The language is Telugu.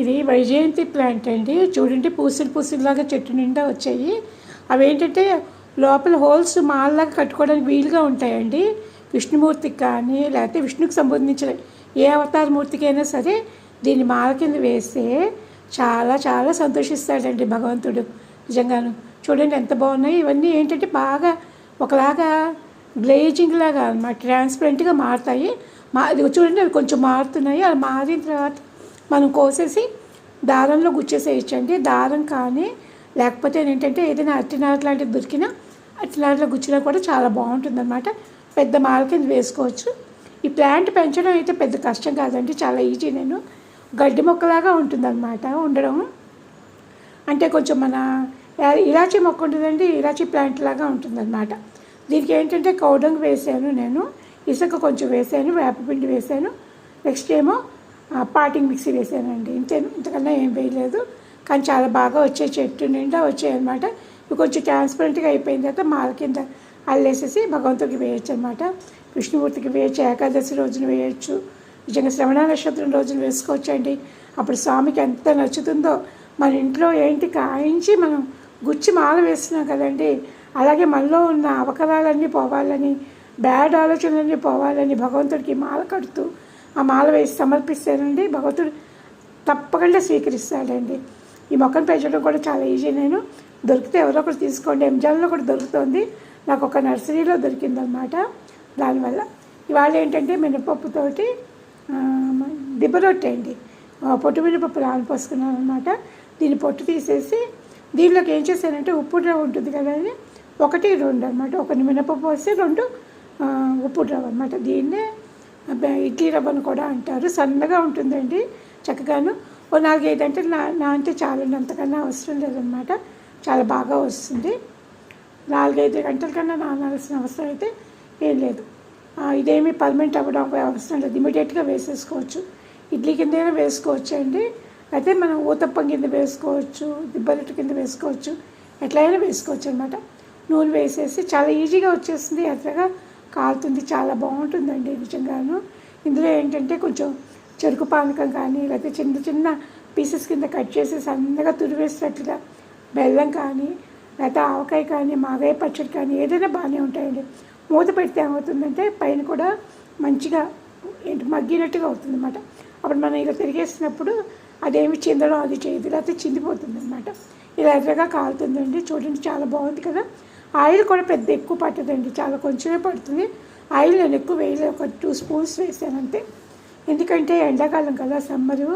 ఇది వైజయంతి ప్లాంట్ అండి. చూడండి పూసలాగా చెట్టు నిండా వచ్చాయి. అవేంటంటే లోపల హోల్స్ మాల్లాగా కట్టుకోవడానికి వీలుగా ఉంటాయండి. విష్ణుమూర్తికి కానీ లేకపోతే విష్ణుకి సంబంధించిన ఏ అవతార మూర్తికైనా సరే దీన్ని మాల కింద వేస్తే చాలా చాలా సంతోషిస్తాడండి భగవంతుడు. నిజంగాను చూడండి ఎంత బాగున్నాయి. ఇవన్నీ ఏంటంటే బాగా ఒకలాగా గ్లేజింగ్ లాగా అన్నమాట, ట్రాన్స్పరెంట్గా మారుతాయి. అది చూడండి అవి కొంచెం మారుతున్నాయి. అవి మారిన తర్వాత మనం కోసేసి దారంలో గుచ్చేసేయచ్చండి. దారం కానీ లేకపోతే ఏంటంటే ఏదైనా అట్టినార లాంటిది దొరికినా అట్టినారలో గుచ్చినా కూడా చాలా బాగుంటుందన్నమాట. పెద్ద మాల కింద వేసుకోవచ్చు. ఈ ప్లాంట్ పెంచడం అయితే పెద్ద కష్టం కాదండి, చాలా ఈజీ. నేను గడ్డి మొక్కలాగా ఉంటుందన్నమాట ఉండడం. అంటే కొంచెం మన ఇలాచీ మొక్క ఉంటుందండి, ఇలాచీ ప్లాంట్ లాగా ఉంటుందన్నమాట. దీనికి ఏంటంటే కౌడంగ్ వేసాను, నేను ఇసుక కొంచెం వేసాను, వేపపిండి వేసాను, నెక్స్ట్ ఏమో పాటింగ్ మిక్సీ వేసానండి. ఇంతకన్నా ఏం వేయలేదు. కానీ చాలా బాగా వచ్చాయి, చెట్టు నిండా వచ్చాయి అనమాట. ఇవి కొంచెం ట్రాన్స్పరెంట్గా అయిపోయిన తర్వాత మాల కింద అల్లేసేసి భగవంతుడికి వేయచ్చు అనమాట. విష్ణుమూర్తికి వేయచ్చు, ఏకాదశి రోజున వేయచ్చు, నిజంగా శ్రవణ నక్షత్రం రోజున వేసుకోవచ్చు అండి. అప్పుడు స్వామికి ఎంత నచ్చుతుందో. మన ఇంట్లో ఏంటి కాయించి మనం గుచ్చి మాల వేస్తున్నాం కదండి, అలాగే మనలో ఉన్న అవకరాలన్నీ పోవాలని, బ్యాడ్ ఆలోచనలన్నీ పోవాలని భగవంతుడికి మాల కడుతూ ఆ మాల వేసి సమర్పిస్తానండి. భగవంతుడు తప్పకుండా స్వీకరిస్తాడండి. ఈ మొక్కను పెంచడం కూడా చాలా ఈజీ. నేను దొరికితే ఎవరో ఒకటి తీసుకోండి. ఎంజాన్లో కూడా దొరుకుతుంది, నాకు ఒక నర్సరీలో దొరికిందనమాట. దానివల్ల ఇవాళ ఏంటంటే మినపప్పుతోటి దిబ్బరొట్టె అండి, పొట్టు మినపప్పు నానపోసుకున్నాను అనమాట. దీన్ని పొట్టు తీసేసి దీనిలోకి ఏం చేశానంటే ఉప్పు రవ్వ ఉంటుంది కదండి, 1, 2 అనమాట. 1 మినపప్పు వస్తే 2 ఉప్పు రవ్వ అనమాట. దీన్నే ఇడ్లీ రవ్వను కూడా అంటారు. సన్నగా ఉంటుందండి చక్కగాను. ఓ 4-5 గంటలు అంటే చాలండి, అంతకన్నా అవసరం లేదనమాట. చాలా బాగా వస్తుంది. 4-5 గంటల కన్నా నానాల్సిన అవసరం అయితే ఏం లేదు. ఇదేమీ పర్మనెంట్ అవ్వడం అవసరం లేదు, ఇమీడియట్గా వేసేసుకోవచ్చు. ఇడ్లీ కిందైనా వేసుకోవచ్చు అండి, అయితే మనం ఊతప్పం కింద వేసుకోవచ్చు, దిబ్బరొట్టు కింద వేసుకోవచ్చు, ఎట్లయినా వేసుకోవచ్చు అనమాట. నూనె వేసేసి చాలా ఈజీగా వచ్చేస్తుంది, ఎర్రగా కాలుతుంది, చాలా బాగుంటుందండి నిజంగాను. ఇందులో ఏంటంటే కొంచెం చెరుకు పానకం కానీ లేకపోతే చిన్న చిన్న పీసెస్ కింద కట్ చేసి సన్నగా తురివేసినట్లుగా బెల్లం కానీ లేకపోతే ఆవకాయ కానీ మాగాయ పచ్చడి కానీ ఏదైనా బాగానే ఉంటాయండి. మూత పెడితే ఏమవుతుందంటే పైన కూడా మంచిగా మగ్గినట్టుగా అవుతుంది అనమాట. అప్పుడు మనం ఇలా తిరిగేసినప్పుడు అదేమి చిందడం అది చేయదు, లేకపోతే చిందిపోతుంది అనమాట. ఇలా ఎర్రగా కాలుతుందండి. చూడండి చాలా బాగుంది కదా. ఆయిల్ కూడా పెద్ద ఎక్కువ పట్టదండి, చాలా కొంచెమే పడుతుంది. ఆయిల్ నేను ఎక్కువ వేయలేదు, ఒక 2 స్పూన్స్ వేసాను అంతే. ఎందుకంటే ఎండాకాలం కదా, సమ్మరు